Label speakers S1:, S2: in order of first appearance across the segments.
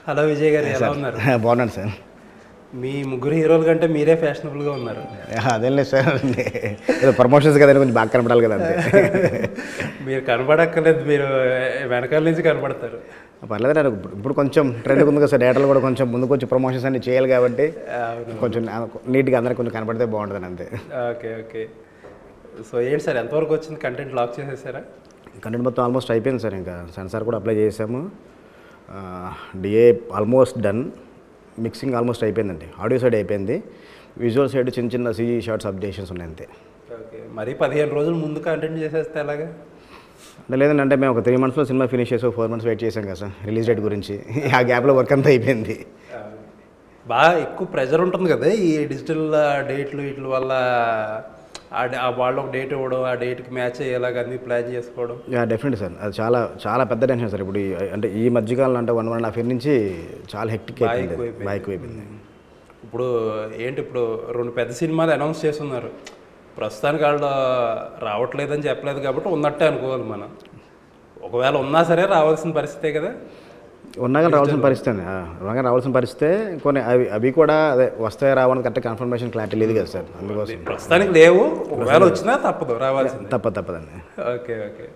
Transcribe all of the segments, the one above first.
S1: Hello Vijay గారు, ఎలా ఉన్నారు?
S2: బాగున్నాను సార్.
S1: మీ ముగ్గురు హీరోల కంటే మీరే ఫ్యాషనబుల్గా ఉన్నారు.
S2: అదేం లేదు సార్, ఏదో ప్రమోషన్స్ కదండి, కొంచెం బాగా కనపడాలి కదా అంతే.
S1: మీరు కనపడక్కర్లేదు, మీరు వెనకాల నుంచి కనపడతారు.
S2: పర్లేదు నాకు ఇప్పుడు కొంచెం ట్రెండ్ ఉంది కదా సార్, డేటాలు కూడా కొంచెం ముందుకు వచ్చి ప్రమోషన్స్ అన్ని చేయాలి కాబట్టి కొంచెం నీట్గా అందరికి కొంచెం కనపడితే బాగుంటుంది అంతే.
S1: Okay okay. సో ఏంటి సార్, ఎంతవరకు వచ్చింది? కంటెంట్ లాక్ చేసేసారా?
S2: కంటెంట్ మొత్తం ఆల్మోస్ట్ అయిపోయింది సార్. ఇంకా సెన్సార్ కూడా అప్లై చేసాము, DA almost done, mixing almost అయిపోయిందండి. ఆడియో సైడ్ అయిపోయింది, విజువల్ సైడ్ చిన్న చిన్న సిజీ షార్ట్స్ అప్డేషన్స్ ఉన్నాయి అంతే.
S1: ఓకే, మరి 15 రోజుల ముందు కంటెంట్ చేసేస్తే ఎలాగా?
S2: అంటే లేదండి, అంటే మేము ఒక 3 monthsలో సినిమా ఫినిష్ చేసి 4 months వెయిట్ చేసాం కదా సార్ రిలీజ్ డేట్ గురించి. ఆ గ్యాప్లో వర్క్ అంతా అయిపోయింది.
S1: బాగా ఎక్కువ ప్రెజర్ ఉంటుంది కదా ఈ డిజిటల్ డేట్లు వీటి వల్ల. వాళ్ళు ఒక డేట్ ఇవ్వడం, ఆ డేట్కి మ్యాచ్ అయ్యేలాగా అన్ని ప్లాన్ చేసుకోవడం.
S2: డెఫినెట్ సార్, అది చాలా చాలా పెద్ద టెన్షన్ సార్. ఇప్పుడు అంటే ఈ మధ్యకాలంలో అంటే 1.5 year నుంచి చాలా హెక్టిక్ అయిపోయింది, బాగా ఎక్కువైపోయింది.
S1: ఇప్పుడు ఏంటి, ఇప్పుడు 2 పెద్ద సినిమాలు అనౌన్స్ చేస్తున్నారు. ప్రస్తుతానికి వాళ్ళు రావట్లేదని చెప్పలేదు కాబట్టి ఉన్నట్టే అనుకోవాలి మనం. ఒకవేళ ఉన్నా సరే రావాల్సిన పరిస్థితే కదా.
S2: ఉన్నాగా రావాల్సిన పరిస్థితి అండి, ఉన్నాగా రావాల్సిన పరిస్థితే. కొన్ని అవి కూడా అదే వస్తాయి రావడానికి కరెక్ట్ కన్ఫర్మేషన్ క్లారిటీ లేదు కదా సార్, అందుకోసం
S1: ప్రస్తుతానికి లేవు. ఒకవేళ వచ్చినా తప్పదు, రావాల్సింది
S2: తప్పదండి.
S1: Okay okay.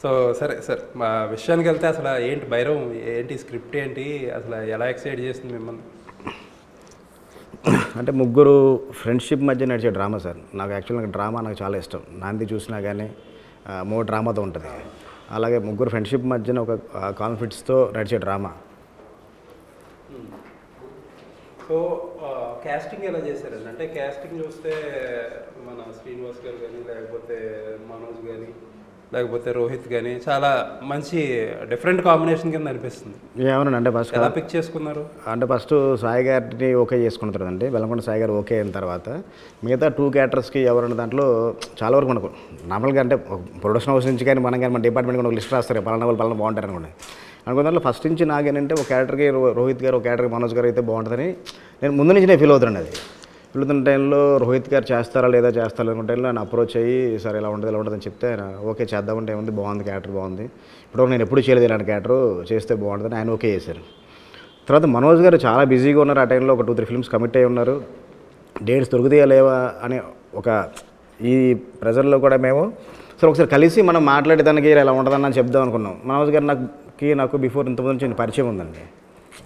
S1: సో సరే సార్, మా విషయానికి వెళ్తే అసలు ఏంటి భైరవం, ఏంటి స్క్రిప్ట్ ఏంటి, అసలు ఎలా ఎక్సైట్ చేస్తుంది మిమ్మల్ని?
S2: అంటే ముగ్గురు ఫ్రెండ్షిప్ మధ్య నడిచే డ్రామా సార్. నాకు యాక్చువల్గా డ్రామా నాకు చాలా ఇష్టం. నాంది చూసినా కానీ మోర్ డ్రామాతో ఉంటుంది. అలాగే ముగ్గురు ఫ్రెండ్షిప్ మధ్యన ఒక కాన్ఫ్లిక్ట్స్తో నడిచే డ్రామా.
S1: సో క్యాస్టింగ్ ఎలా చేశారండి? అంటే క్యాస్టింగ్ చూస్తే మన శ్రీనివాస్ గారు కానీ, లేకపోతే మనోజ్ కానీ, లేకపోతే రోహిత్ కానీ చాలా మంచి డిఫరెంట్ కాంబినేషన్ కింద అనిపిస్తుంది.
S2: ఏమన్నా అంటే ఫస్ట్
S1: ఎలా పిక్ చేసుకున్నారు?
S2: అంటే ఫస్ట్ సాయి గారిని ఓకే చేసుకుంటారండి. వెల్లంకొండ సాయి గారు ఓకే అయిన తర్వాత మిగతా 2 క్యారెక్టర్స్కి ఎవరన్న దాంట్లో చాలా వరకు మనకు నార్మల్గా అంటే ప్రొడక్షన్ హౌస్ నుంచి కానీ మనం కానీ మన డిపార్ట్మెంట్ కూడా ఒక లిస్ట్ రాస్తారు, పలానా వాళ్ళు పలానా బాగుంటారు అనుకోండి. అనుకున్న దాంట్లో ఫస్ట్ నుంచి నాకేంటంటే ఒక క్యారెక్టర్కి రోహిత్ గారు, ఒక క్యారెక్టర్కి మనోజ్ గారు అయితే బాగుంటుందని నేను ముందు నుంచి నేను ఫీల్ అవుతున్నాను. అది వెళుతున్న టైంలో రోహిత్ గారు చేస్తారా లేదా చేస్తారా అనుకున్న టైంలో ఆయన అప్రోచ్ అయ్యి సరే ఇలా ఉంటుంది అని చెప్తే ఆయన ఓకే చేద్దామంటే ఏముంది, బాగుంది క్యారెక్టర్ బాగుంది, ఇప్పుడు నేను ఎప్పుడు చేయలేదు ఇలాంటి క్యారెక్టర్ చేస్తే బాగుంటుందని ఆయన ఓకే చేశారు. తర్వాత మనోజ్ గారు చాలా బిజీగా ఉన్నారు ఆ టైంలో, ఒక 2-3 films కమిట్ అయ్యి ఉన్నారు. డేట్స్ దొరుకుతాయా లేవా అనే ఒక ఈ ప్రెజర్లో కూడా మేము సరే ఒకసారి కలిసి మనం మాట్లాడేదానికి ఇలా ఉంటుందని చెప్దాం అనుకున్నాం. మనోజ్ గారు నాకు బిఫోర్ ఇంతకుముందు నుంచి పరిచయం ఉందండి,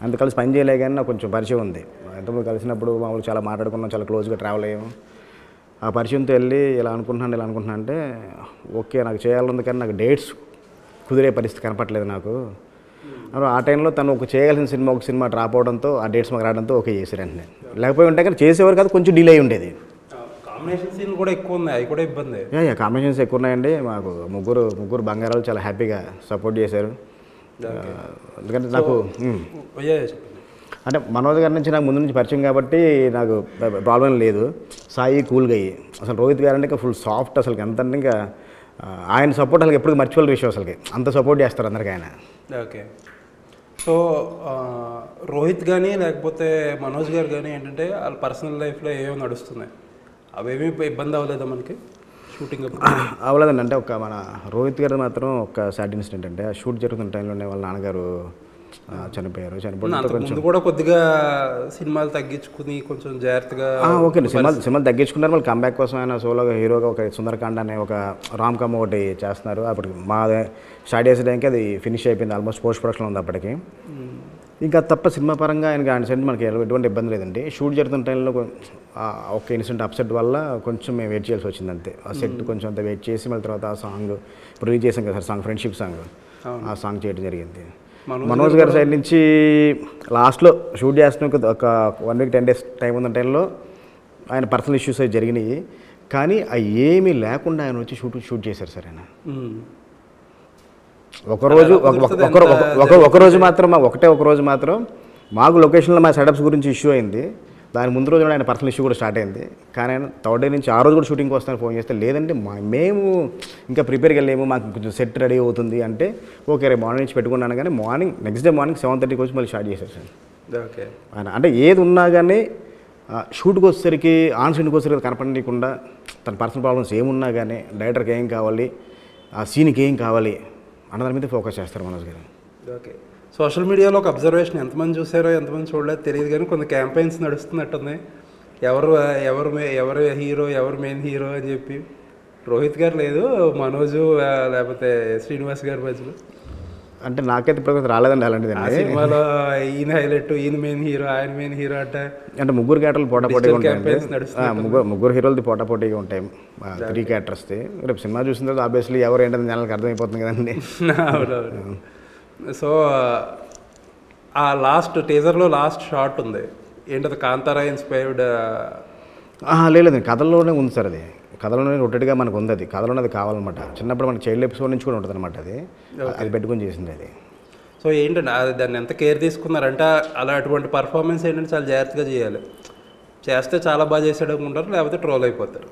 S2: అంత కలిసి పని చేయలే కానీ నాకు కొంచెం పరిచయం ఉంది. ఎంతమంది కలిసినప్పుడు మామూలు చాలా మాట్లాడుకున్నాం, చాలా క్లోజ్గా ట్రావెల్ అయ్యాము. ఆ పరిచయంతో వెళ్ళి ఇలా అనుకుంటున్నాను అంటే ఓకే నాకు చేయాలనుంది కానీ నాకు డేట్స్ కుదిరే పరిస్థితి కనపట్లేదు నాకు. ఆ టైంలో తను ఒక చేయగలిసిన ఒక సినిమా డ్రాప్ అవడంతో ఆ డేట్స్ మాకు రావడంతో ఓకే చేశారంటే, లేకపోతే ఉంటే కానీ చేసేవారు కాదు, కొంచెం డిలే ఉండేది.
S1: కాంబినేషన్ సీన్లు కూడా ఎక్కువ ఉన్నాయి, అవి కూడా ఇబ్బంది.
S2: కాంబినేషన్స్ ఎక్కువ ఉన్నాయండి. మాకు ముగ్గురు బంగారాలు చాలా హ్యాపీగా సపోర్ట్ చేశారు. ఎందుకంటే నాకు అంటే మనోజ్ గారి నుంచి నాకు ముందు నుంచి పరిచయం కాబట్టి నాకు ప్రాబ్లం లేదు. సాయి కూల్గా అయ్యి అసలు రోహిత్ గారు అంటే ఇంకా ఫుల్ సాఫ్ట్, అసలు ఎంత అంటే ఇంకా ఆయన సపోర్ట్ అసలు ఎప్పుడు మర్చిపోలే విషయం, అసలుకి అంత సపోర్ట్ చేస్తారు అందరికీ ఆయన.
S1: ఓకే. సో రోహిత్ కానీ లేకపోతే మనోజ్ గారు కానీ ఏంటంటే వాళ్ళ పర్సనల్ లైఫ్లో ఏమో నడుస్తున్నాయి, అవేమీ ఇబ్బంది అవ్వలేదా మనకి షూటింగ్?
S2: అవ్వలేదండి. అంటే ఒక మన రోహిత్ గారు మాత్రం ఒక సాడ్ ఇన్సిడెంట్ అంటే ఆ షూట్ జరుగుతున్న టైంలోనే వాళ్ళ నాన్నగారు చనిపోయారు.
S1: చనిపోయిన కూడా కొద్దిగా సినిమాలు తగ్గించుకుని కొంచెం జాగ్రత్తగా
S2: ఓకే సినిమాలు తగ్గించుకున్నారు. మళ్ళీ కంబ్యాక్ కోసం ఆయన సోలోగా హీరోగా ఒక సుందరకాండ అనే ఒక రామ్ కామ్ ఒకటి చేస్తున్నారు. అప్పటికి మా స్టార్ట్ చేసే టైంకి అది ఫినిష్ అయిపోయింది, ఆల్మోస్ట్ పోస్ట్ ప్రొడక్షన్ ఉంది అప్పటికి. ఇంకా తప్ప సినిమా పరంగా ఆయనకి ఆయన సైడ్ మనకి ఎటువంటి ఇబ్బంది లేదండి. షూట్ జరుగుతున్న టైంలో ఒక ఇన్సిడెంట్ అప్సెట్ వల్ల కొంచెం మేము వెయిట్ చేయాల్సి వచ్చింది అంతే. ఆ సెట్ కొంచెం అంత వెయిట్ చేసి మళ్ళీ తర్వాత ఆ సాంగ్ ఇప్పుడు రిలీజ్ చేసాం కదా సార్, సాంగ్ ఫ్రెండ్షిప్ సాంగ్, ఆ సాంగ్ చేయడం జరిగింది. మనోజ్ గారి సైడ్ నుంచి లాస్ట్లో షూట్ చేస్తున్న ఒక 1 week 10 days టైం ఉన్న టైంలో ఆయన పర్సనల్ ఇష్యూస్ అవి జరిగినాయి, కానీ అవి ఏమీ లేకుండా ఆయన వచ్చి షూట్ చేశారు సార్. ఆయన ఒకరోజు మాత్రం మాకు లొకేషన్లో మా సెటప్స్ గురించి ఇష్యూ అయింది. దాని ముందు రోజు ఆయన పర్సనల్ ఇష్యూ కూడా స్టార్ట్ అయింది. కానీ ఆయన 3rd day నుంచి ఆ రోజు కూడా షూటింగ్కి వస్తాను ఫోన్ చేస్తే లేదంటే మేము ఇంకా ప్రిపేర్కి వెళ్ళేము, మాకు కొంచెం సెట్ రెడీ అవుతుంది అంటే ఓకే రేపు మార్నింగ్ నుంచి పెట్టుకున్నాను. కానీ నెక్స్ట్ డే మార్నింగ్ 7:30 వచ్చి మళ్ళీ స్టార్ట్ చేశారు సార్.
S1: ఓకే.
S2: ఆయన అంటే ఏది ఉన్నా కానీ షూట్కి వచ్చేసరికి ఆన్ సీన్కి వచ్చేసరికి కనపడకుండా తన పర్సనల్ ప్రాబ్లమ్స్ ఏమున్నా కానీ డైరెక్టర్కి ఏం కావాలి, ఆ సీన్కి ఏం కావాలి అన్న దాని మీద ఫోకస్ చేస్తారు మనోజ్ గారు.
S1: ఓకే. సోషల్ మీడియాలో ఒక అబ్జర్వేషన్, ఎంతమంది చూసారో ఎంతమంది చూడలేదు తెలియదు, కానీ కొన్ని క్యాంపెయిన్స్ నడుస్తున్నట్టున్నాయి, ఎవరు హీరో, ఎవరు మెయిన్ హీరో అని చెప్పి. రోహిత్ గారు లేదు, మనోజు లేకపోతే శ్రీనివాస్ గారి మధ్యలో.
S2: అంటే నాకైతే ఇప్పుడు రాలేదండి అలాంటిది.
S1: ఆ సినిమాలో ఈయన హైలైట్, ఈయన మెయిన్ హీరో, ఆయన మెయిన్ హీరో
S2: అంటే ముగ్గురు క్యారెక్టర్లు పోటాపోటీగా ఉంటాయి. ముగ్గురు హీరోలది పోటాపోటీగా ఉంటాయి 3 క్యారెక్టర్స్ది. రేపు సినిమా చూసిన తర్వాత ఆబ్వియస్లీ ఎవరు ఏంటని జనాలకు అర్థమైపోతుంది కదండి.
S1: అవునవును. సో ఆ లాస్ట్ టీజర్లో లాస్ట్ షాట్ ఉంది ఏంటది, కాంతారా ఇన్స్పైర్డ్?
S2: లేదండి, కథలోనే ఉంది సార్. అది కథలోనే రొటెడ్గా మనకు ఉంది. అది కథలోనే అది కావాలన్నమాట. చిన్నప్పుడు మనకి చైల్డ్ ఎపిసోడ్ నుంచి కూడా ఉంటుంది అనమాట. అది పెట్టుకొని చేసింది అది.
S1: సో ఏంటంటే అది దాన్ని ఎంత కేర్ తీసుకున్నారంటే అలా అటువంటి పర్ఫార్మెన్స్ ఏంటంటే చాలా జాగ్రత్తగా చేయాలి. చేస్తే చాలా బాగా చేసాడు అనుకుంటారు, లేకపోతే ట్రోల్ అయిపోతారు.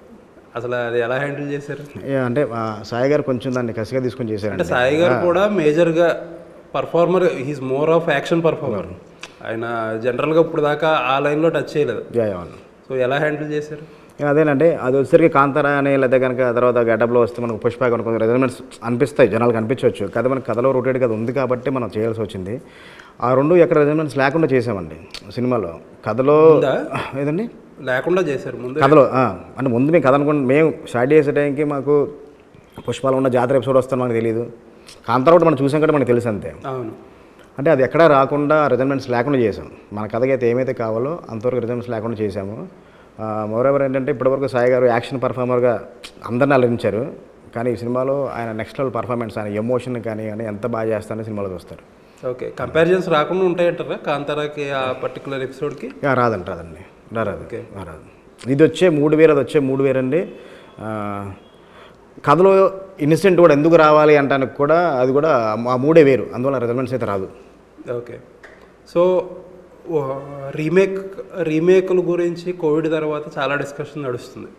S1: అసలు అది ఎలా హ్యాండిల్ చేశారు?
S2: అంటే సాయి గారు కొంచెం దాన్ని కసిగా తీసుకొని చేశారు.
S1: అంటే సాయి గారు కూడా మేజర్గా performer, he's more of action performer. ఆయన జనరల్గా ఇప్పుడు దాకా ఆ లైన్లో టచ్ చేయలేదు. సో ఎలా హ్యాండిల్ చేశారు?
S2: అదేనంటే అది వచ్చేసరికి కాంతారా అని, లేదా కనుక తర్వాత గెటప్లో వస్తే మనకు పుష్ప కనుక రెజల్మెంట్స్ అనిపిస్తాయి, జనాలకు అనిపించవచ్చు. కదా మనకు కథలో రొటేట్ కదా ఉంది కాబట్టి మనం చేయాల్సి వచ్చింది. ఆ రెండు ఎక్కడ రెజల్మెంట్స్ లేకుండా చేసామండి సినిమాలో. కథలో ఏదండి
S1: లేకుండా చేశారు ముందు
S2: కథలో. అంటే ముందు మేము కథ అనుకుంటే మేము స్టార్ట్ చేసే టైంకి మాకు పుష్పాలో ఉన్న జాతర ఎపిసోడ్ వస్తాను మనకు తెలియదు. కాంతారా కూడా మనం చూసాం కాబట్టి మనకు తెలుసు అంతే.
S1: అవును.
S2: అంటే అది ఎక్కడా రాకుండా రెజల్మెంట్స్ లేకుండా చేసాం. మన కథకి అయితే ఏమైతే కావాలో అంతవరకు రెజల్మెంట్స్ లేకుండా చేసాము. మోరెవర్ ఏంటంటే ఇప్పటివరకు సాయి గారు యాక్షన్ పర్ఫార్మర్గా అందరిని అలరించారు. కానీ ఈ సినిమాలో ఆయన నెక్స్ట్ లెవెల్ పర్ఫార్మెన్స్, ఆయన ఎమోషన్ కానీ ఎంత బాగా చేస్తారని సినిమాలో చూస్తారు.
S1: ఓకే, కంపారిజన్స్ రాకుండా ఉంటాయంటారా కాంతారాకి ఆ పర్టికులర్ ఎపిసోడ్కి?
S2: రాదండి రాదు. ఇది వచ్చే 3 వేరు, అది వచ్చే 3 వేరు అండి. కథలో ఇన్సిడెంట్ కూడా ఎందుకు రావాలి అంటానికి కూడా అది కూడా ఆ 3 వేరు, అందువల్ల రిజల్మెంట్స్ అయితే రాదు.
S1: ఓకే. సో రీమేకుల గురించి కోవిడ్ తర్వాత చాలా డిస్కషన్ నడుస్తుంది.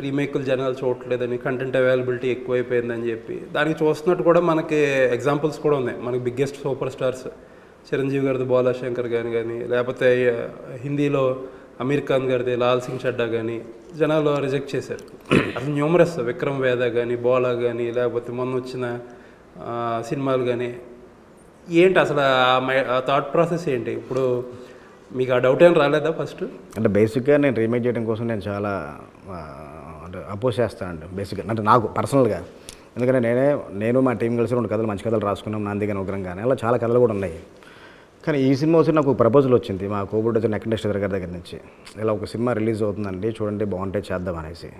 S1: రీమేకులు జనాలు చూడట్లేదని, కంటెంట్ అవైలబిలిటీ ఎక్కువైపోయిందని చెప్పి. దానికి చూస్తున్నట్టు కూడా మనకి ఎగ్జాంపుల్స్ కూడా ఉన్నాయి. మనకి బిగ్గెస్ట్ సూపర్ స్టార్స్ చిరంజీవి గారిది బాలాశంకర్ కానీ లేకపోతే హిందీలో అమీర్ ఖాన్ గారిది లాల్ సింగ్ చడ్డా కానీ జనాలు రిజెక్ట్ చేశారు. అసలు న్యూమరస్ విక్రమ్ వేద కానీ, బోలా కానీ, లేకపోతే మొన్న వచ్చిన సినిమాలు కానీ. ఏంటి అసలు ఆ థాట్ ప్రాసెస్ ఏంటి? ఇప్పుడు మీకు ఆ డౌట్ ఏం రాలేదా ఫస్ట్?
S2: అంటే బేసిక్గా నేను రీమేక్ చేయడం కోసం నేను చాలా అంటే అపోజ్ చేస్తానండి బేసిక్గా, అంటే నాకు పర్సనల్గా. ఎందుకంటే నేను మా టీం కలిసి 2 కథలు, మంచి కథలు రాసుకున్నాం. నంది కానీ ఉగ్రం కానీ అలా చాలా కథలు కూడా ఉన్నాయి. కానీ ఈ సినిమా వచ్చి నాకు ప్రపోజల్ వచ్చింది మా కోవిడ్ వచ్చిన వెంకటేశ్వర గారి దగ్గర నుంచి. ఇలా ఒక సినిమా రిలీజ్ అవుతుందండి, చూడండి బాగుంటే చేద్దాం అనేసి.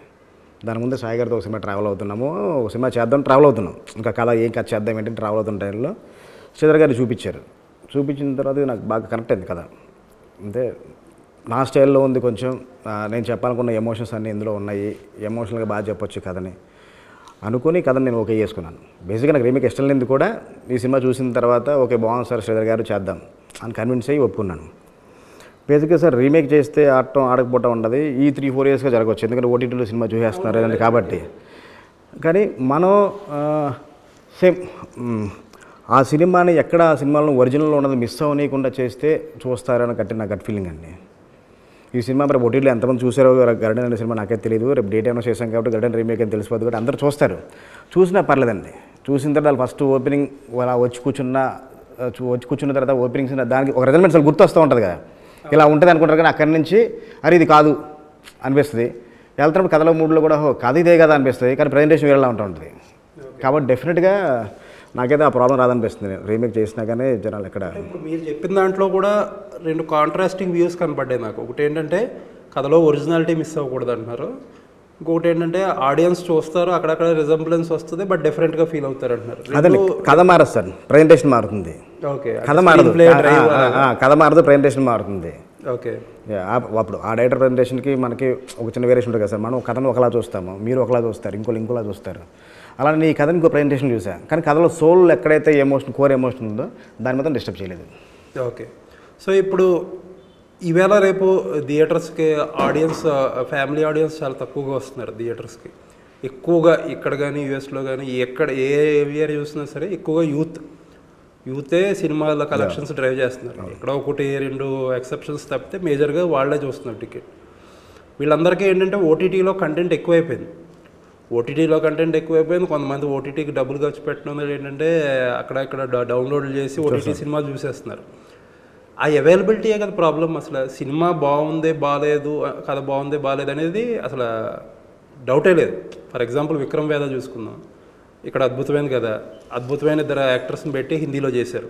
S2: దాని ముందు సాయి గారితో ఒక సినిమా ట్రావెల్ అవుతున్నాము, ఒక సినిమా చేద్దాం ట్రావెల్ అవుతున్నాం. ఇంకా కథ ఏం కథ చేద్దాం ఏంటంటే ట్రావెల్ అవుతున్న టైంలో శ్రీధర్ గారు చూపించిన తర్వాత నాకు బాగా కనెక్ట్ అయింది కదా. అంటే నా స్టైల్లో ఉంది కొంచెం, నేను చెప్పాలనుకున్న ఎమోషన్స్ అన్నీ ఇందులో ఉన్నాయి, ఎమోషనల్గా బాగా చెప్పొచ్చు కథని అనుకుని కథని నేను ఓకే చేసుకున్నాను. బేసిక్గా నాకు రీమేక్ ఇష్టం లేనిది కూడా ఈ సినిమా చూసిన తర్వాత ఓకే బాగుంది సార్ శ్రీధర్ గారు చేద్దాం అని కన్విన్స్ అయ్యి ఒప్పుకున్నాను. బేసిక్గా సార్ రీమేక్ చేస్తే ఆడకపోవటం ఉండదు. ఈ 3-4 ఇయర్స్గా జరగవచ్చు, ఎందుకంటే ఓటీటీలో సినిమా చూసేస్తున్నారు ఏదంటే కాబట్టి. కానీ మనం సేమ్ ఆ సినిమాని ఎక్కడ ఆ సినిమాలో ఒరిజినల్లో ఉన్నది మిస్ అవ్వనీయకుండా చేస్తే చూస్తారని నా గట్ ఫీలింగ్ అండి. ఈ సినిమా మరి ఓటీటీలో ఎంతమంది చూసారో గరుడన్ అనే సినిమా నాకైతే తెలియదు. రేపు డేట్ ఏమైనా చేసాం కాబట్టి గరుడన్ రీమేక్ అని తెలిసిపోతుంది కాబట్టి అందరూ చూస్తారు. చూసినా పర్లేదండి. చూసిన తర్వాత వాళ్ళు ఫస్ట్ ఓపెనింగ్ అలా వచ్చి కూర్చున్న తర్వాత ఓపెనింగ్స్ దానికి ఒక రిజల్మెంట్స్ గుర్తు వస్తూ ఉంటుంది కదా, ఇలా ఉంటుంది అనుకుంటారు. కానీ అక్కడి నుంచి అరే ఇది కాదు అనిపిస్తుంది. వెళ్తున్నప్పుడు కథలో మూడ్లో కూడా కథ ఇదే కదా అనిపిస్తుంది, కానీ ప్రజెంటేషన్ వేరేలా ఉంటుంది. కాబట్టి డెఫినెట్గా నాకైతే ఆ ప్రాబ్లం రాదనిపిస్తుంది రీమేక్ చేసినా కానీ జనాలు ఎక్కడ.
S1: ఇప్పుడు మీరు చెప్పిన దాంట్లో కూడా 2 కాంట్రాస్టింగ్ వ్యూస్ కనపడ్డాయి నాకు. ఒకటి ఏంటంటే కథలో ఒరిజినాలిటీ మిస్ అవ్వకూడదు అంటున్నారు. ఇంకొకటి ఏంటంటే ఆడియన్స్ చూస్తారు, అక్కడక్కడ రిజంబ్లెన్స్ వస్తుంది, బట్ డిఫరెంట్గా ఫీల్ అవుతారు అంటున్నారు.
S2: అదే కథ మారుస్తారు, ప్రజెంటేషన్ మారుతుంది.
S1: ఓకే,
S2: కథ మారదు, ప్రజెంటేషన్ మారుతుంది.
S1: ఓకే,
S2: అప్పుడు ఆ డైరెక్టర్ ప్రజెంటేషన్కి మనకి ఒక చిన్న వేరియేషన్ ఉంటుంది కదా సార్. మనం కథను ఒకలా చూస్తాము, మీరు ఒకలా చూస్తారు, ఇంకోలా చూస్తారు. అలానే ఈ కథని ఇంకో ప్రజెంటేషన్ చూసాను, కానీ కథలో సోల్ ఎక్కడైతే కోర్ ఎమోషన్ ఉందో దాని మొత్తం డిస్టర్బ్ చేయలేదు.
S1: ఓకే. సో ఇప్పుడు ఈవేళ రేపు థియేటర్స్కి ఆడియన్స్, ఫ్యామిలీ ఆడియన్స్ చాలా తక్కువగా వస్తున్నారు థియేటర్స్కి. ఎక్కువగా ఇక్కడ కానీ యూఎస్లో కానీ ఏ ఏరియా చూసినా సరే ఎక్కువగా యూతే సినిమాల కలెక్షన్స్ డ్రైవ్ చేస్తున్నారు. ఇక్కడ 1-2 ఎక్సెప్షన్స్ తప్పితే మేజర్గా వాళ్ళే చూస్తున్నారు టికెట్. వీళ్ళందరికీ ఏంటంటే ఓటీటీలో కంటెంట్ ఎక్కువైపోయింది. ఓటీటీలో కంటెంట్ ఎక్కువైపోయింది. కొంతమంది ఓటీటీకి డబ్బులు ఖర్చు పెట్టడం ఏంటంటే అక్కడ ఇక్కడ డౌన్లోడ్లు చేసి ఓటీటీ సినిమాలు చూసేస్తున్నారు. ఆ అవైలబిలిటీయే కదా ప్రాబ్లం. అసలు సినిమా బాగుంది బాగాలేదు, కథ బాగుంది బాగాలేదు అనేది అసలు డౌటే లేదు. ఫర్ ఎగ్జాంపుల్ విక్రమ్ వేద చూసుకుందాం. ఇక్కడ అద్భుతమైన కదా, అద్భుతమైన ఇద్దరు యాక్టర్స్ని పెట్టి హిందీలో చేశారు.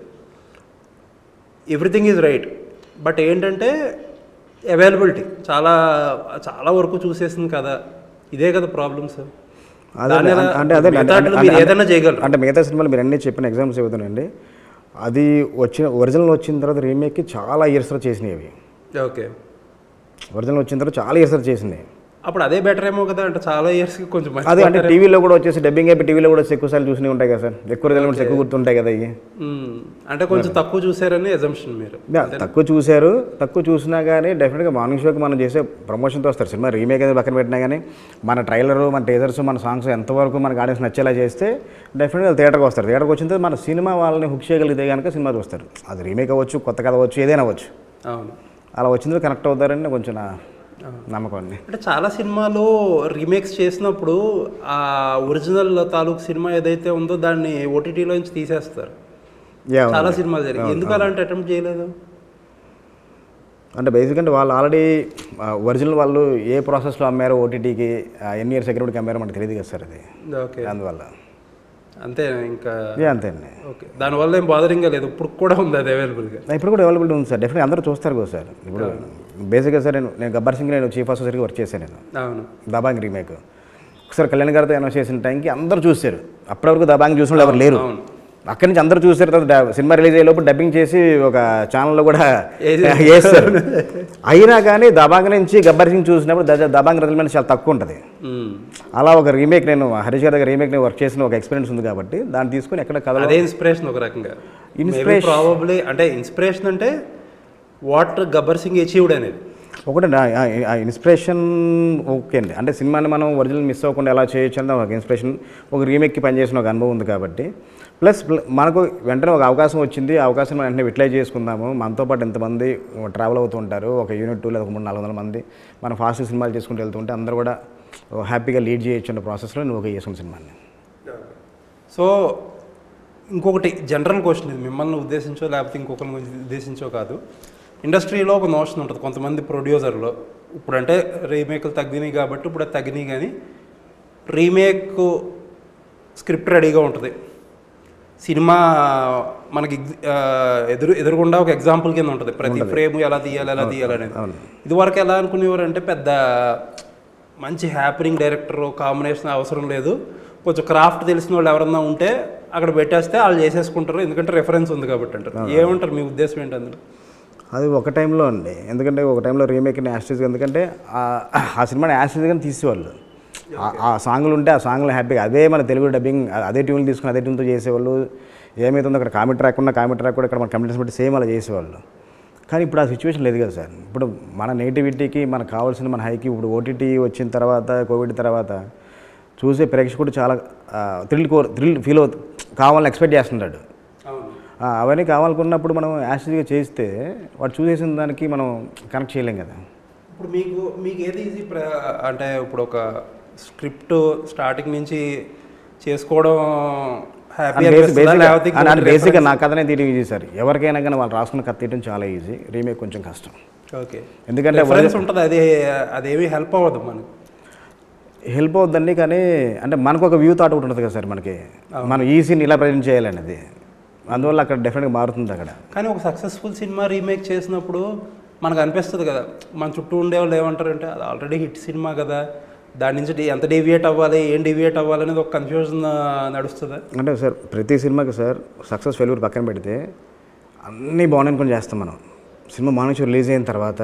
S1: Everything is right. బట్ ఏంటంటే అవైలబిలిటీ చాలా చాలా వరకు చూసేసింది కదా, ఇదే కదా ప్రాబ్లమ్స్. ఏదైనా చేయగలరు
S2: అంటే మిగతా సినిమాలు మీరు అన్నీ చెప్పిన ఎగ్జాంపుల్స్ చెబుతానండి. అది ఒరిజినల్ వచ్చిన తర్వాత రీమేక్కి చాలా ఇయర్స్ చేసినాయి అవి.
S1: ఓకే,
S2: ఒరిజినల్ వచ్చిన తర్వాత చాలా ఇయర్స్ చేసినాయి.
S1: అప్పుడు అదే బెటర్ ఏమో కదా, అంటే చాలా ఇయర్స్కి కొంచెం
S2: అదే అంటే టీవీలో కూడా వచ్చేసి డబ్బింగ్ అయిపోయి టీవీలో కూడా ఎక్కువసార్లు చూసినవి ఉంటాయి కదా సార్, ఎక్కువ రిజల్ట్స్ ఎక్కువ గుర్తుంటాయి కదా ఇవి.
S1: అంటే కొంచెం తక్కువ చూసారని అజంప్షన్ మీరు.
S2: తక్కువ చూసినా కానీ డెఫినెట్గా మార్నింగ్ షోకి మనం చేసే ప్రమోషన్తో వస్తారు. సినిమా రీమేక్ అనేది పక్కన పెట్టినా కానీ మన ట్రైలర్, మన టీజర్స్, మన సాంగ్స్ ఎంతవరకు మనకు ఆడియన్స్ నచ్చేలా చేస్తే డెఫినెట్గా థియేటర్కి వస్తారు. థియేటర్కి వచ్చిన తర్వాత మన సినిమా వాళ్ళని హుక్ చేయగలిగితే కనుక సినిమా చూస్తారు. అది రీమేక్ అవ్వచ్చు, కొత్త కథ అవ్వచ్చు, ఏదైనా అవ్వచ్చు.
S1: అవును,
S2: అలా వచ్చిందో కనెక్ట్ అవుతారని కొంచెం నా నమ్మకం అండి.
S1: అంటే చాలా సినిమాలు రీమేక్స్ చేసినప్పుడు ఆ ఒరిజినల్ తాలూకు సినిమా ఏదైతే ఉందో దాన్ని ఓటీటీలో నుంచి తీసేస్తారు. చాలా సినిమాలు జరిగాయి. ఎందుకు అలాంటి అటెంప్ట్ చేయలేదు?
S2: అంటే బేసిక్ అంటే వాళ్ళు ఆల్రెడీ ఒరిజినల్ వాళ్ళు ఏ ప్రాసెస్లో అమ్మారో ఓటీటీకి, ఎన్ని ఇయర్స్ సెక్యూరిటీకి అమ్మారో మనకు తెలియదు కదా సార్ అది.
S1: ఓకే,
S2: అందువల్ల
S1: అంతే ఇంకా
S2: అంతే అండి.
S1: ఓకే, దానివల్ల ఏం బాదరింగా లేదు. ఇప్పుడు కూడా ఉంది అది అవైలబుల్గా?
S2: ఇప్పుడు కూడా అవైలబిలిటీ ఉంది సార్. డెఫినెట్గా అందరూ చూస్తారు కదా సార్. ఇప్పుడు బేసిక్గా సార్ నేను గబ్బర్ సింగ్ నేను చీఫ్ ఆఫీసర్కి వర్క్ చేశాను. నేను
S1: అవును,
S2: దబాంగ్ రీమేక్ ఒకసారి కళ్యాణ్ గారితో అనౌన్స్ చేసిన టైంకి అందరూ చూశారు. అప్పటివరకు దబాంగ్ చూసిన వాళ్ళు ఎవరు లేరు. అక్కడి నుంచి అందరూ చూసారు. తర్వాత సినిమా రిలీజ్ అయ్యేలోపు డబ్బింగ్ చేసి ఒక ఛానల్లో కూడా వేస్తారు. అయినా కానీ దబాంగ్ నుంచి గబ్బర్ సింగ్ చూసినప్పుడు దబాంగ్ రిజల్ట్మెంట్ చాలా తక్కువ ఉంటుంది. అలా ఒక రీమేక్ నేను హరీష్ గారి దగ్గర రీమేక్ వర్క్ చేసిన ఒక ఎక్స్పీరియన్స్ ఉంది కాబట్టి దాన్ని తీసుకుని ఎక్కడ కథ
S1: ఇన్స్పిరేషన్ ఒక రకంగా ప్రాబబ్లీ. అంటే ఇన్స్పిరేషన్ అంటే వాట్ గబ్బర్ సింగ్ అచీవ్డ్ అనేది
S2: ఒకటి ఆ ఇన్స్పిరేషన్. ఓకే అండి, అంటే సినిమాని మనం ఒరిజినల్ మిస్ అవ్వకుండా ఎలా చేయొచ్చు అని ఒక ఇన్స్పిరేషన్. ఒక రీమేక్కి పనిచేసిన ఒక అనుభవం ఉంది కాబట్టి ప్లస్ మనకు వెంటనే ఒక అవకాశం వచ్చింది. ఆ అవకాశం మనం వెంటనే యూటిలైజ్ చేసుకుందాము. మనతో పాటు ఎంతమంది ట్రావెల్ అవుతూ ఉంటారు, ఒక యూనిట్ 2 లేదా 300-400 మంది మనం ఫాస్ట్ సినిమాలు చేసుకుంటూ వెళ్తుంటే అందరూ కూడా హ్యాపీగా లీడ్ చేయొచ్చు అన్న ప్రాసెస్లో నువ్వు ఒక చేసుకున్న సినిమాని.
S1: సో ఇంకొకటి జనరల్ క్వశ్చన్, ఇది మిమ్మల్ని ఉద్దేశించో లేకపోతే ఇంకొకరిని ఉద్దేశించో కాదు. ఇండస్ట్రీలో ఒక నోషన్ ఉంటుంది కొంతమంది ప్రొడ్యూసర్లో, ఇప్పుడు అంటే రీమేక్లు తగ్గినాయి కాబట్టి ఇప్పుడు అది తగ్గినాయి, కానీ రీమేక్ స్క్రిప్ట్ రెడీగా ఉంటుంది, సినిమా మనకి ఎదురుగుండా ఒక ఎగ్జాంపుల్ కింద ఉంటుంది, ప్రతి ఫ్రేమ్ ఎలా తీయాలి అనేది. ఇదివరకు ఎలా అనుకునేవారు అంటే పెద్ద మంచి హ్యాపీనింగ్ డైరెక్టర్ కాంబినేషన్ అవసరం లేదు, కొంచెం క్రాఫ్ట్ తెలిసిన వాళ్ళు ఎవరన్నా ఉంటే అక్కడ పెట్టేస్తే వాళ్ళు చేసేసుకుంటారు, ఎందుకంటే రెఫరెన్స్ ఉంది కాబట్టి అంటారు. ఏమంటారు, మీ ఉద్దేశం ఏంటి అందులో?
S2: అది ఒక టైంలో అండి. ఎందుకంటే ఒక టైంలో రీమేక్ని యాస్టీజ్, ఎందుకంటే ఆ సినిమాని యాస్టీజ్గానే తీసేవాళ్ళు. ఆ సాంగ్లు ఉంటే ఆ సాంగ్లు హ్యాపీగా అదే మన తెలుగు డబ్బింగ్ అదే ట్యూన్లు తీసుకుని అదే ట్యూన్తో చేసేవాళ్ళు. ఏమైతుందో అక్కడ కామెడీ ట్రాక్ కూడా ఇక్కడ మన కమిటీస్ బట్టి సేమ్ అలా చేసేవాళ్ళు. కానీ ఇప్పుడు ఆ సిచ్యువేషన్ లేదు కదా సార్. ఇప్పుడు మన నేటివిటీకి మనకు కావాల్సిన మన హైకి ఇప్పుడు ఓటీటీ వచ్చిన తర్వాత, కోవిడ్ తర్వాత చూసే ప్రేక్షకుడు చాలా థ్రిల్ ఫీల్ కావాలని ఎక్స్పెక్ట్ చేస్తుంటాడు. అవన్నీ కావాలనుకున్నప్పుడు మనం యాస్టీజ్గా చేస్తే వాడు చూసేసిన దానికి మనం కనెక్ట్ చేయలేం కదా.
S1: ఇప్పుడు మీకు ఏది ఈజీ అంటే ఇప్పుడు ఒక స్క్రిప్ట్ స్టార్టింగ్ నుంచి చేసుకోవడం
S2: బేసిక్గా నా కథనే తీయడం ఈజీ సార్. ఎవరికైనా కానీ వాళ్ళు రాసుకున్న కథ తీయడం చాలా ఈజీ, రీమేక్ కొంచెం కష్టం.
S1: ఓకే,
S2: ఎందుకంటే
S1: ఉంటుంది, అదేమీ హెల్ప్ అవ్వదు, మనకు
S2: హెల్ప్ అవుద్దండి. కానీ అంటే మనకు ఒక వ్యూ థాట్ ఒకటి ఉంటుంది కదా సార్, మనకి మనం ఈ సీన్ ఇలా ప్రజెంట్ చేయాలనేది, అందువల్ల అక్కడ డెఫినెట్గా మారుతుంది అక్కడ.
S1: కానీ ఒక సక్సెస్ఫుల్ సినిమా రీమేక్ చేసినప్పుడు మనకు అనిపిస్తుంది కదా, మన చుట్టూ ఉండేవాళ్ళు ఏమంటారంటే అది ఆల్రెడీ హిట్ సినిమా కదా, దాని నుంచి ఎంత డీవియేట్ అవ్వాలి, ఏం డీవియేట్ అవ్వాలి అనేది ఒక కన్ఫ్యూజన్ నడుస్తుందా?
S2: అంటే సార్ ప్రతి సినిమాకి సార్ సక్సెస్ ఫెయిల్యూర్ పక్కన పెడితే అన్నీ బాగున్నాయి కొన్ని చేస్తాం మనం. సినిమా మార్నింగ్ షో రిలీజ్ అయిన తర్వాత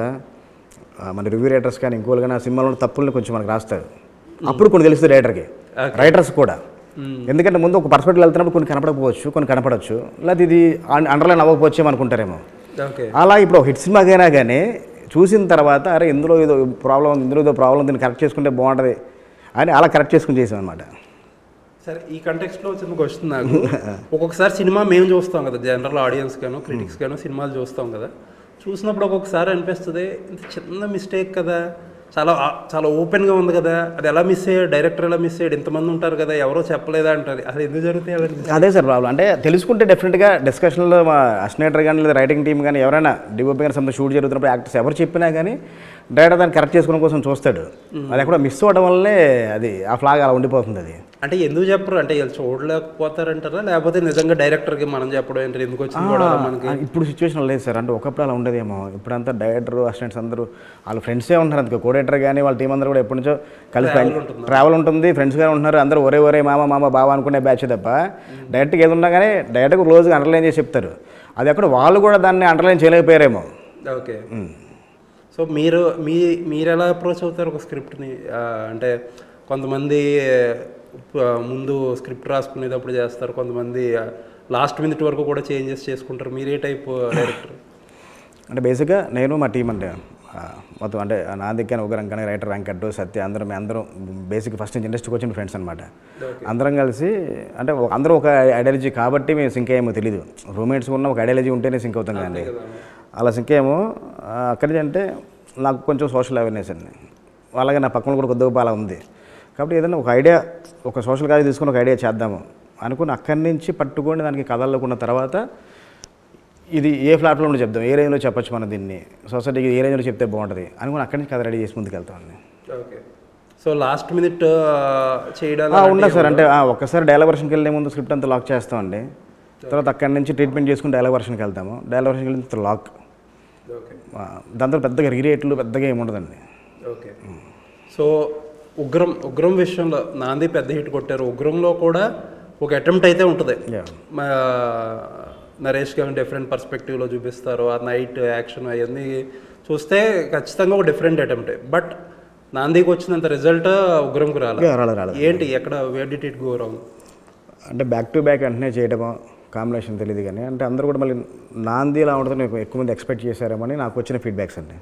S2: మన రివ్యూ రైటర్స్ కానీ ఇంకోళ్ళు కానీ ఆ సినిమాలో తప్పుల్ని కొంచెం మనకు రాస్తారు. అప్పుడు కొన్ని తెలుస్తుంది రైటర్స్ కూడా. ఎందుకంటే ముందు ఒక పర్స్పెక్టివ్ వెళ్తున్నప్పుడు కొన్ని కనపడకపోవచ్చు, కొన్ని కనపడవచ్చు, లేకపోతే ఇది అండర్లైన్ అవ్వకపోవచ్చు అనుకుంటారేమో. అలా ఇప్పుడు హిట్ సినిమాకైనా కానీ చూసిన తర్వాత అరే ఇందులో ఏదో ప్రాబ్లం ఉంది, ఇందులో ఏదో ప్రాబ్లం దీన్ని కరెక్ట్ చేసుకుంటే బాగుంటుంది అని అలా కరెక్ట్ చేసుకుని చేసాం అనమాట.
S1: సరే, ఈ కంటెక్స్ట్లో చిన్న క్వశ్చన్ నాకు. ఒక్కొక్కసారి సినిమా మేము చూస్తాం కదా, జనరల్ ఆడియన్స్ గాను క్రిటిక్స్ గాను సినిమాలు చూస్తాం కదా, చూసినప్పుడు ఒక్కొక్కసారి అనిపిస్తుంది ఇంత చిన్న మిస్టేక్ కదా, చాలా ఓపెన్గా ఉంది కదా, అది ఎలా మిస్ అయ్యాడు, డైరెక్టర్ ఎలా మిస్ అయ్యాడు, ఇంతమంది ఉంటారు కదా, ఎవరో చెప్పలేదా అంటారు. అసలు ఎందుకు జరుగుతాయి అవన్నీ?
S2: అదే సార్ ప్రాబ్లం. అంటే తెలుసుకుంటే డెఫినెట్గా డిస్కషన్లో మా అసినేటర్ కానీ లేదా రైటింగ్ టీం కానీ ఎవరైనా డిఓపి కానీ సంథింగ్ షూట్ జరుగుతున్నప్పుడు యాక్టర్స్ ఎవరు చెప్పినా కానీ డైరెక్టర్ దాన్ని కరెక్ట్ చేసుకోవడం కోసం చూస్తాడు. అది ఎక్కడ మిస్ అవ్వడం వల్లే అది ఆ ఫ్లాగ్ అలా ఉండిపోతుంది. అది
S1: అంటే ఎందుకు చెప్పరు అంటే వీళ్ళు చూడలేకపోతారంటారా, లేకపోతే నిజంగా డైరెక్టర్కి మనం చెప్పడం ఏంటి, ఎందుకు వచ్చింది కూడా మనకి?
S2: ఇప్పుడు సిచ్యువేషన్ లేదు సార్. అంటే ఒకప్పుడు అలా ఉండేదేమో. ఇప్పుడంతా డైరెక్టర్ అసిస్టెంట్స్ అందరూ వాళ్ళ ఫ్రెండ్సే ఉంటున్నారు. అందుకే కోడైరెక్టర్ కానీ వాళ్ళ టీం అందరూ కూడా ఎప్పటి నుంచో కలిసి ట్రావెల్ ఉంటుంది, ఫ్రెండ్స్గానే ఉంటున్నారు. అందరూ ఒరే మామ బావ అనుకునే బ్యాచ్ తప్ప డైరెక్ట్గా ఏది ఉన్నా కానీ డైరెక్ట్గా క్లోజ్గా అండర్లైన్ చేసి చెప్తారు. అది అక్కడ వాళ్ళు కూడా దాన్ని అండర్లైన్ చేయలేకపోయారేమో.
S1: ఓకే. సో మీరు ఎలా అప్రోచ్ అవుతారు ఒక స్క్రిప్ట్ని? అంటే కొంతమంది ముందు స్క్రిప్ట్ రాసుకునేటప్పుడు చేస్తారు, కొంతమంది లాస్ట్ మినిట్ వరకు కూడా చేంజెస్ చేసుకుంటారు. మీరే టైప్ డైరెక్టర్?
S2: అంటే బేసిక్గా నేను మా టీం అంటే మొత్తం అంటే నా దగ్గర ఉగ్రం కానీ రైటర్ వెంకట్ సత్య అందరం బేసిక్ ఫస్ట్ నుంచి ఇండస్ట్రీకి వచ్చిన ఫ్రెండ్స్ అనమాట. అందరం కలిసి అంటే అందరూ ఒక ఐడియాలజీ కాబట్టి మేము సింక్ అయ్యేమో తెలీదు. రూమ్మేట్స్ ఉన్న ఒక ఐడియాలజీ ఉంటేనే సింక్ అవుతాం కదండి. అలా సింక్ అయ్యేమో. అక్కడి నుంచి అంటే నాకు కొంచెం సోషల్ అవేర్నెస్ అండి, అలాగే నా పక్కన కూడా కొద్దిగా అలా ఉంది. కాబట్టి ఏదైనా ఒక ఐడియా, ఒక సోషల్ కాజ్ తీసుకుని ఒక ఐడియా చేద్దాము అనుకుని అక్కడి నుంచి పట్టుకొని దానికి కథల్లోకున్న తర్వాత ఇది ఏ ప్లాట్ఫామ్లో చెప్దాం, ఏ రేంజ్లో చెప్పచ్చు మనం దీన్ని, సొసైటీకి ఏ రేంజ్లో చెప్తే బాగుంటుంది అనుకుని అక్కడి నుంచి కథ రెడీ చేసి ముందుకు వెళ్తామండి.
S1: ఓకే. సో లాస్ట్ మినిట్ చేయడం
S2: ఉన్నా సార్. అంటే ఒక్కసారి డైలాగ్ వర్షన్కి వెళ్ళే ముందు స్క్రిప్ట్ అంతా లాక్ చేస్తామండి. తర్వాత అక్కడి నుంచి ట్రీట్మెంట్ చేసుకుని డైలాగ్ వర్షన్కి వెళ్తాము. డైలాగ్ వర్షన్కి వెళ్ళిన తర్వాత లాక్. దాంతో పెద్దగా రీరేట్లు పెద్దగా ఏముండదండి.
S1: ఓకే. సో ఉగ్రం విషయంలో నాంది పెద్ద హిట్ కొట్టారు. ఉగ్రంలో కూడా ఒక అటెంప్ట్ అయితే ఉంటుంది. నరేష్ గారిని డిఫరెంట్ పర్స్పెక్టివ్లో చూపిస్తారు. ఆ నైట్ యాక్షన్ అవన్నీ చూస్తే ఖచ్చితంగా ఒక డిఫరెంట్ అటెంప్ట్. బట్ నాందికి వచ్చినంత రిజల్ట్ ఉగ్రంకు రాలేదు. ఏంటి, ఎక్కడ where did it go wrong?
S2: అంటే బ్యాక్ టు బ్యాక్ వెంటనే చేయడమో కాంబినేషన్ తెలియదు కానీ అంటే అందరూ కూడా మళ్ళీ నాంది ఇలా ఉంటుందని ఎక్కువ మంది ఎక్స్పెక్ట్ చేశారేమని నాకు వచ్చిన ఫీడ్బ్యాక్స్ అండి.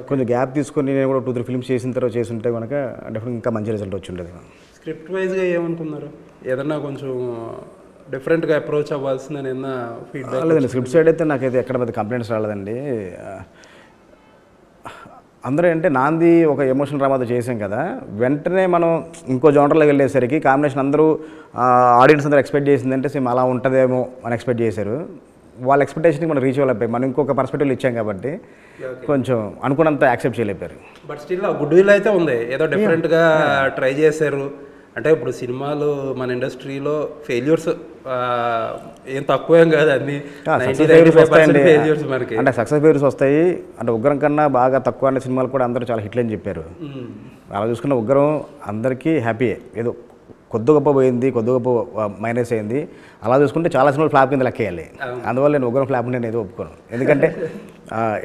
S2: కొంచెం గ్యాప్ తీసుకొని నేను కూడా 2-3 ఫిల్మ్స్ చేసిన తర్వాత చేసి ఉంటే కనుక డెఫినెట్గా ఇంకా మంచి రిజల్ట్ వచ్చి ఉండేది.
S1: స్క్రిప్ట్ వైజ్గా ఏమనుకున్నారు? ఏదన్నా కొంచెం డిఫరెంట్గా అప్రోచ్ అవ్వాల్సిన ఏదన్నా ఫీడ్బ్యాక్?
S2: లేదండి, స్క్రిప్ట్ సైడ్ అయితే నాకైతే ఎక్కడ పెద్ద కంప్లైంట్స్ రాలేదండి. అందరూ అంటే నాంది ఒక ఎమోషనల్ డ్రామాతో చేసాం కదా, వెంటనే మనం ఇంకో జోనర్లోకి వెళ్ళేసరికి కాంబినేషన్ అందరూ ఆడియన్స్ అందరూ ఎక్స్పెక్ట్ చేసిందంటే సేమ్ అలా ఉంటుందేమో అని ఎక్స్పెక్ట్ చేశారు. వాళ్ళ ఎక్స్పెక్టేషన్కి మనం రీచ్ అవ్వలేకపోయి, మనం ఇంకొక పర్స్పెక్టివ్లో ఇచ్చాం కాబట్టి కొంచెం అనుకున్నంత యాక్సెప్ట్ చేయలేపారు.
S1: బట్ స్టిల్ గుడ్ విల్ అయితే ఉంది, ఏదో డిఫరెంట్గా ట్రై చేశారు. అంటే ఇప్పుడు సినిమాలు మన ఇండస్ట్రీలో ఫెయిల్యూర్స్ ఏం తక్కువేం కాదు, అన్ని ఫెయిల్యూర్స్ మనకి. అంటే
S2: సక్సెస్ ఫెయిల్యూర్స్ వస్తాయి. అంటే ఉగ్రం కన్నా బాగా తక్కువ అనే సినిమాలు కూడా అందరూ చాలా హిట్లు అని చెప్పారు. అలా చూసుకున్న ఉగ్రం అందరికీ హ్యాపీయే. ఏదో కొద్ది గొప్ప పోయింది, కొద్ది గొప్ప మైనస్ అయింది. అలా చూసుకుంటే చాలా సినిమాలు ఫ్లాప్ కింద లెక్కేయాలి. అందువల్ల నేను ఉగ్రం ఫ్లాప్ నేను ఏదో ఒప్పుకోను. ఎందుకంటే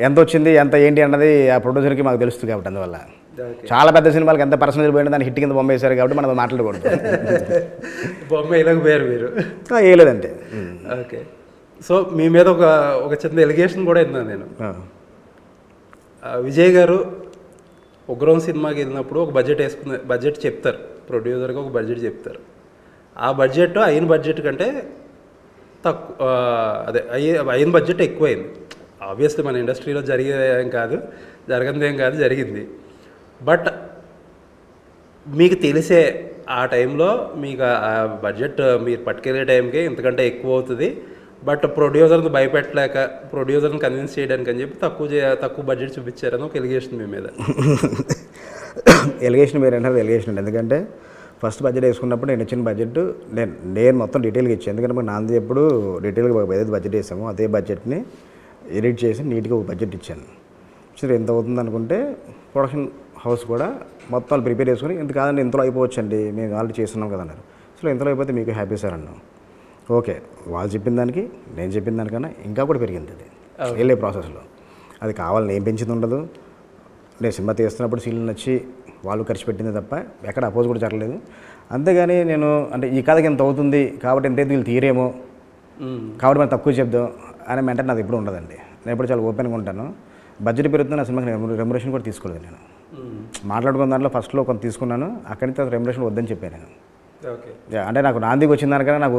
S2: ఎంత వచ్చింది ఎంత ఏంటి అన్నది ఆ ప్రొడ్యూసర్కి మాకు తెలుస్తుంది కాబట్టి. అందువల్ల చాలా పెద్ద సినిమాలకి ఎంత పర్సనల్ పోయినా దాన్ని హిట్ కింద బొమ్మ వేశారు కాబట్టి మనం మాట్లాడకూడదు.
S1: బొమ్మ వేయలేకపోయారు మీరు?
S2: వేయలేదంటే.
S1: ఓకే. సో మీ మీద ఒక చిన్న ఎలిగేషన్ కూడా విన్నాను నేను. విజయ్ గారు ఉగ్రం సినిమాకి వెళ్ళినప్పుడు ఒక బడ్జెట్ చెప్తారు, ప్రొడ్యూసర్గా ఒక బడ్జెట్ చెప్తారు. ఆ బడ్జెట్ అయిన బడ్జెట్ కంటే తక్కువ, అదే అయిన బడ్జెట్ ఎక్కువైంది. ఆబ్వియస్లీ మన ఇండస్ట్రీలో జరిగేదేం కాదు, జరగనిదేం కాదు, జరిగింది. బట్ మీకు తెలిసే ఆ టైంలో మీకు ఆ బడ్జెట్ మీరు పట్టుకెళ్ళే టైంకి ఇంతకంటే ఎక్కువ అవుతుంది, బట్ ప్రొడ్యూసర్ని భయపెట్టలేక ప్రొడ్యూసర్ని కన్విన్స్ చేయడానికి అని చెప్పి తక్కువ బడ్జెట్ చూపించారని ఒక ఎలిగేషన్ మీ మీద.
S2: ఎలిగేషన్ మీరు అంటారు ఎలిగేషన్ అండి. ఎందుకంటే ఫస్ట్ బడ్జెట్ వేసుకున్నప్పుడు నేను ఇచ్చిన బడ్జెట్ నేను మొత్తం డీటెయిల్గా ఇచ్చాను. ఎందుకంటే మరి నాంది ఎప్పుడు డీటెయిల్గా ఏదైతే బడ్జెట్ వేసామో అదే బడ్జెట్ని ఎడిట్ చేసి నీట్గా ఒక బడ్జెట్ ఇచ్చాను. సరే ఎంత అవుతుంది అనుకుంటే ప్రొడక్షన్ హౌస్ కూడా మొత్తం ప్రిపేర్ చేసుకుని ఇంత కాదండి ఇంతలో అయిపోవచ్చండి మేము ఆల్రెడీ చేస్తున్నాం కదా అన్నారు. సో ఇంతలో అయిపోతే మీకు హ్యాపీ సార్ అన్నాం. ఓకే, వాళ్ళు చెప్పిన దానికి నేను చెప్పిన దానికన్నా ఇంకా కూడా పెరిగింది అది వెళ్ళే ప్రాసెస్లో. అది కావాలని నేను పెంచింది ఉండదు. నేను సినిమా తీస్తున్నప్పుడు సీన్లు నచ్చి వాళ్ళు ఖర్చు పెట్టింది తప్ప ఎక్కడ అపోజ్ కూడా జరగలేదు. అంతేగాని నేను అంటే ఈ కథకి ఎంత అవుతుంది కాబట్టి ఎంతైతే వీళ్ళు తీరేమో కాబట్టి మనం తక్కువ చెప్దాం అనే మెంటర్ నాది ఎప్పుడు ఉండదండి. నేను ఎప్పుడు చాలా ఓపెన్గా ఉంటాను. బడ్జెట్ పెరుగుతుంది నా సినిమాకి రెమ్యునరేషన్ కూడా తీసుకోలేదు. నేను మాట్లాడుకున్న దాంట్లో ఫస్ట్లో కొంత తీసుకున్నాను, అక్కడి నుంచి రెమ్యునరేషన్ వద్దని చెప్పాను నేను. అంటే నాకు నాందికి వచ్చిన దానికన్నా నాకు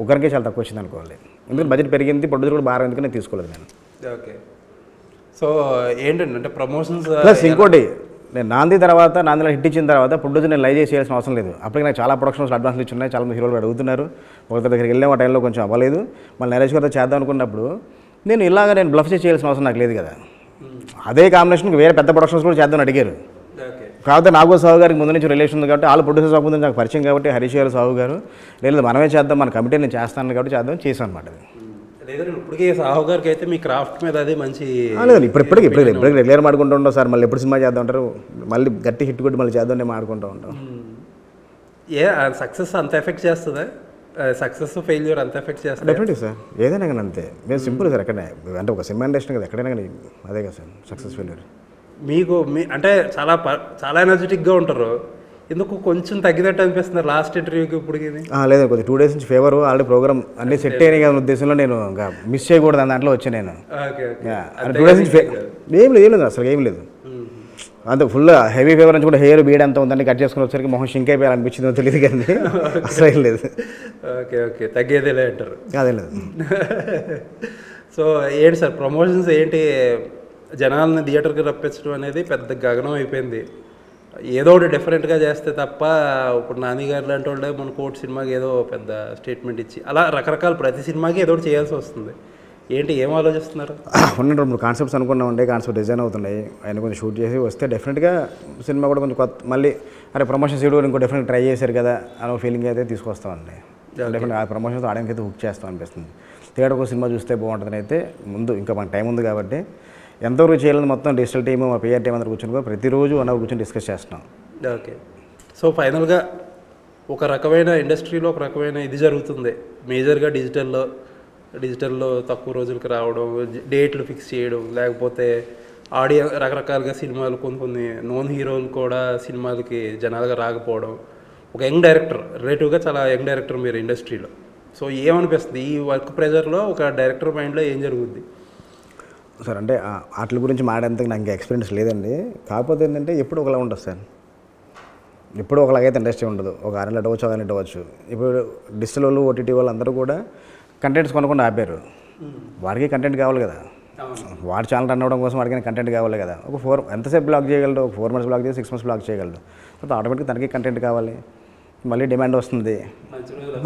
S2: ఒకరికే చాలా తక్కువ వచ్చింది అనుకోవాలి. ఎందుకంటే బడ్జెట్ పెరిగింది, ప్రొడ్యూసర్ కూడా భారం ఎందుకు నేను తీసుకోలేదు నేను.
S1: ఓకే. సో ఏంటంటే అంటే ప్రమోషన్స్
S2: ప్లస్ ఇంకోటి నేను నాందిలో హిట్ ఇచ్చిన తర్వాత ప్రొడ్యూసర్ నేను లైవ్ చేసి చేయాల్సిన అవసరం లేదు. అప్పటికి నాకు చాలా ప్రొడక్షన్స్ అడ్వాన్స్లు ఇచ్చున్నాయి, చాలా మంది హీరోలు అడుగుతున్నారు. ఒకరి దగ్గరికి వెళ్ళే ఆ టైంలో కొంచెం అవ్వలేదు. మళ్ళీ నరేష్ గారితో చేద్దాం అనుకున్నప్పుడు నేను బ్లఫ్ చేయాల్సిన అవసరం నాకు లేదు కదా. అదే కాంబినేషన్కి వేరే పెద్ద ప్రొడక్షన్స్ కూడా చేద్దామని అడిగారు. కాకపోతే నాగో సాహు గారికి ముందు నుంచి రిలేషన్ ఉంది కాబట్టి వాళ్ళు ప్రొడ్యూసర్స్ ముందు నాకు పరిచయం కాబట్టి హరీష్ గారు సాహు గారు లేదు మనమే చేద్దాం, మన కమిటీ నేను చేస్తాను కాబట్టి చేసాను అనమాట.
S1: లేదంటే ఇప్పటికీ సాహు గారికి అయితే మీ క్రాఫ్ట్ మీద అదే మంచి
S2: లేదు ఇప్పటికి రెగ్యులర్ మాడుకుంటూ ఉంటాం సార్. మళ్ళీ ఎప్పుడు సినిమా చేద్దాం ఉంటారు, మళ్ళీ గట్టి హిట్ కొట్టి మళ్ళీ చేద్దాం నేను ఆడుకుంటూ ఉంటాం.
S1: సక్సెస్ అంత ఎఫెక్ట్ చేస్తుందా? సక్సెస్ ఫెయిల్యూర్ అంత ఎఫెక్ట్ చేస్తుంది?
S2: డెఫినెట్లీ సార్, ఏదైనా కానీ అంతే. మేము సింపుల్ సార్, ఎక్కడనే అంటే ఒక సినిమా ఇండస్ట్రీ కదా, ఎక్కడైనా కానీ అదే కదా సార్ సక్సెస్ ఫెయిల్యూర్.
S1: మీకు అంటే చాలా ఎనర్జెటిక్గా ఉంటారు, ఎందుకు కొంచెం తగ్గినట్టు అనిపిస్తున్నారు లాస్ట్ ఇంటర్వ్యూకి ఇప్పటికి?
S2: లేదు, కొద్దిగా 2 days నుంచి ఫేవర్ ఆల్రెడీ ప్రోగ్రామ్ అన్ని సెట్ అయినాయి కదా ఉద్దేశంలో నేను ఇంకా మిస్ చేయకూడదు అని దాంట్లో వచ్చాను నేను. 2 days నుంచి ఏం లేదు అసలు ఏం లేదు. అంతే ఫుల్ హెవీ ఫీవర్ నుంచి కూడా హెయిర్ బీడ్ అంతా ఉందని కట్ చేసుకుని వచ్చరికి మొహం షింక్ అయిపోయాలనిపించిందో తెలియదు కానీ అసలు ఏం లేదు.
S1: ఓకే తగ్గేదేలే అంటారు.
S2: అదే లేదు.
S1: సో ఏంటి సార్ ప్రమోషన్స్ ఏంటి, జనాలని థియేటర్కి రప్పించడం అనేది పెద్ద గగనం అయిపోయింది. ఏదో ఒకటి డిఫరెంట్గా చేస్తే తప్ప ఇప్పుడు నాని గారు లాంటి వాళ్ళే మన కోర్టు సినిమాకి ఏదో పెద్ద స్టేట్మెంట్ ఇచ్చి అలా రకరకాల ప్రతి సినిమాకి ఏదో ఒకటి చేయాల్సి వస్తుంది. ఏంటి ఏం ఆలోచిస్తున్నారు?
S2: 2 కాన్సెప్ట్స్ అనుకున్నామండి, కాన్సెప్ట్ డిజైన్ అవుతున్నాయి, ఆయన కొంచెం షూట్ చేసి వస్తే డెఫినెట్గా సినిమా కూడా కొంచెం కొత్త మళ్ళీ అరే ప్రమోషన్స్ కూడా ఇంకో డెఫినెట్ ట్రై చేశారు కదా అనే ఫీలింగ్ అయితే తీసుకొస్తామండి. డెఫినెట్ ఆ ప్రమోషన్స్ ఆడియన్కి అయితే హుక్ చేస్తాం అనిపిస్తుంది. థియేటర్కి సినిమా చూస్తే బాగుంటుందని అయితే ముందు ఇంకా మనకు టైం ఉంది కాబట్టి ఎంతవరకు చేయాలని మొత్తం డిజిటల్ టీము మా పిఆర్ టీం అందరూ కూర్చొని ప్రతిరోజు 1 hour కూర్చొని డిస్కస్ చేస్తున్నాం.
S1: ఓకే. సో ఫైనల్గా ఒక రకమైన ఇండస్ట్రీలో ఒక రకమైన ఇది జరుగుతుంది మేజర్గా డిజిటల్లో తక్కువ రోజులకి రావడం, డేట్లు ఫిక్స్ చేయడం, లేకపోతే ఆడియో రకరకాలుగా సినిమాలు కొన్ని నోన్ హీరోలు కూడా సినిమాలకి జనాలుగా రాకపోవడం. ఒక యంగ్ డైరెక్టర్, రిలేటివ్గా చాలా యంగ్ డైరెక్టర్ మీరు ఇండస్ట్రీలో. సో ఏమనిపిస్తుంది ఈ వర్క్ ప్రెజర్లో ఒక డైరెక్టర్ మైండ్లో ఏం జరుగుద్ది
S2: సార్? అంటే వాటి గురించి మాడేంతకు నాకు ఇంకా ఎక్స్పీరియన్స్ లేదండి. కాకపోతే ఏంటంటే ఎప్పుడు ఒకలా ఉంటుంది సార్, ఎప్పుడు ఒకలాగైతే ఇండస్ట్రీ ఉండదు. ఒక 6 నెలలు అవ్వచ్చు, 1 నెల అవ్వచ్చు. ఇప్పుడు డిజిటల్ వాళ్ళు ఓటీటీ వాళ్ళు అందరూ కూడా కంటెంట్స్ కొనకుండా ఆపారు. వాడికి కంటెంట్ కావాలి కదా, వాడి ఛానల్ రన్ అవ్వడం కోసం వాడికి కంటెంట్ కావాలి కదా. ఎంతసేపు బ్లాక్ చేయగలడు? ఒక 4 months బ్లాక్ చేసి 6 months బ్లాక్ చేయగలడు. సో ఆటోమేటిక్గా తనకి కంటెంట్ కావాలి, మళ్ళీ డిమాండ్ వస్తుంది,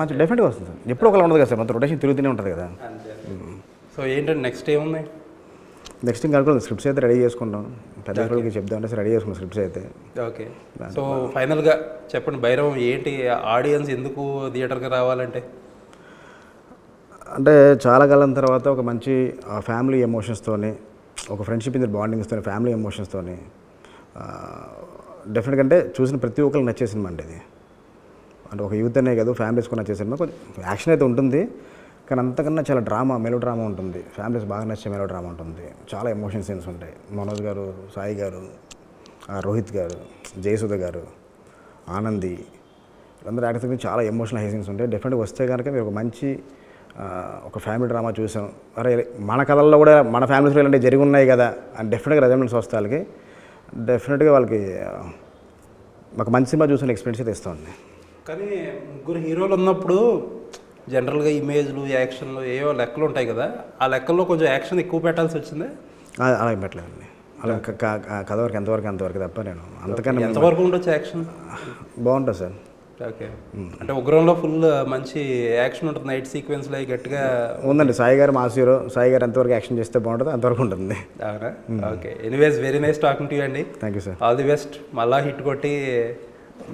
S2: మంచి డెఫినెట్గా వస్తుంది. ఎప్పుడు ఒకలా ఉండదు కదా సార్, మొత్తం రొటేషన్ తిరుగుతూనే ఉంటుంది కదా.
S1: సో ఏంటంటే నెక్స్ట్ ఏముంది?
S2: నెక్స్ట్ ఇంకా అనుకోండి, స్క్రిప్ట్స్ అయితే రెడీ చేసుకుంటాం. పెద్ద పిల్లలకి చెప్దామంటే రెడీ చేసుకున్నాం స్క్రిప్ట్స్ అయితే.
S1: ఓకే. సో ఫైనల్గా చెప్పండి భైరవం, ఏంటి ఆడియన్స్ ఎందుకు థియేటర్కి రావాలంటే?
S2: అంటే చాలా కాలం తర్వాత ఒక మంచి ఫ్యామిలీ ఎమోషన్స్తోని, ఒక ఫ్రెండ్షిప్ ఇన్ బాండింగ్స్తోని, ఫ్యామిలీ ఎమోషన్స్తోని డెఫినెట్గా అంటే చూసిన ప్రతి ఒక్కరికి నచ్చే సినిమా అంటే ఇది. అంటే ఒక యూత్ అనే కాదు, ఫ్యామిలీస్ కూడా నచ్చే సినిమా. కొంచెం యాక్షన్ అయితే ఉంటుంది కానీ అంతకన్నా చాలా మెలో డ్రామా ఉంటుంది. ఫ్యామిలీస్ బాగా నచ్చే మెలో డ్రామా ఉంటుంది. చాలా ఎమోషన్ సీన్స్ ఉంటాయి. మనోజ్ గారు, సాయి గారు, రోహిత్ గారు, జయసుధ గారు, ఆనంది, అందరూ యాక్టర్స్ గురించి చాలా ఎమోషనల్ హై సీన్స్ ఉంటాయి. డెఫినెట్గా వస్తే కనుక మీరు ఒక మంచి ఒక ఫ్యామిలీ డ్రామా చూసాం, అరే మన కథల్లో కూడా మన ఫ్యామిలీస్లో ఇలాంటివి జరిగి ఉన్నాయి కదా అని డెఫినెట్గా రెజల్మెంట్స్ వస్తే వాళ్ళకి డెఫినెట్గా వాళ్ళకి ఒక మంచి సినిమా చూసిన ఎక్స్పీరియన్స్ అయితే ఇస్తుంది.
S1: కానీ 3 హీరోలు ఉన్నప్పుడు జనరల్గా ఇమేజ్లు, యాక్షన్లు ఏవో లెక్కలు ఉంటాయి కదా, ఆ లెక్కల్లో కొంచెం యాక్షన్ ఎక్కువ పెట్టాల్సి వచ్చింది.
S2: అలా ఏం పెట్టలేదండి, అలా కథ వరకు అంతవరకు తప్ప నేను అంతకన్నా
S1: ఎంతవరకు ఉండొచ్చు యాక్షన్?
S2: బాగుంటుంది సార్.
S1: ఓకే. అంటే ఉగ్రంలో ఫుల్ మంచి యాక్షన్ ఉంటుంది, నైట్ సీక్వెన్స్లో గట్టిగా
S2: ఉందండి. సాయి గారు మాస్ హీరో, సాయి గారు ఎంతవరకు యాక్షన్ చేస్తే బాగుంటుంది అంతవరకు ఉంటుంది.
S1: అవునా? Okay. Anyways very nice talking to you అండి.
S2: Thank you sir.
S1: All the best. మళ్ళీ హిట్ కొట్టి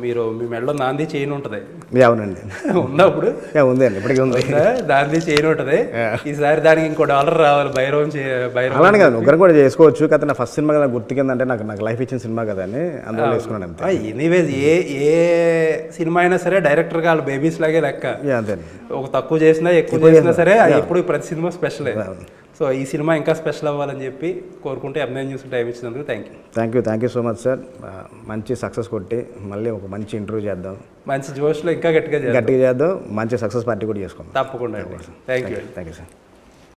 S1: మీరు మీ మెడలో నాంది చైన్ ఉంటుంది.
S2: అవునండి,
S1: ఉన్నప్పుడు
S2: ఉందండి, ఇప్పటికీ ఉంది.
S1: నాంది చైన్ ఉంటుంది. ఈసారి దానికి ఇంకో $1 రావాలి. భైరవం
S2: అలానే కదా, ఉగ్రం కూడా చేసుకోవచ్చు. కదా నా ఫస్ట్ సినిమా కదా గుర్తుకిందంటే నాకు లైఫ్ ఇచ్చిన సినిమా కదా అని అందులో వేసుకున్నాను అంతే.
S1: ఎనీవేస్ ఏ సినిమా అయినా సరే డైరెక్టర్గా వాళ్ళ బేబీస్ లాగే లెక్క.
S2: అంతే, ఒక
S1: తక్కువ చేసినా ఎక్కువ చేసినా సరే ఎప్పుడు ప్రతి సినిమా స్పెషలే. సో ఈ సినిమా ఇంకా స్పెషల్ అవ్వాలని చెప్పి కోరుకుంటే M9 న్యూస్ టైం ఇచ్చినందుకు thank you so much sir. మంచి సక్సెస్ కొట్టి మళ్ళీ ఒక మంచి ఇంటర్వ్యూ చేద్దాం, మంచి జోష్లో ఇంకా గట్టిగా చేద్దాం, మంచి సక్సెస్ పార్టీ కూడా చేసుకుందాం తప్పకుండా. Thank you sir.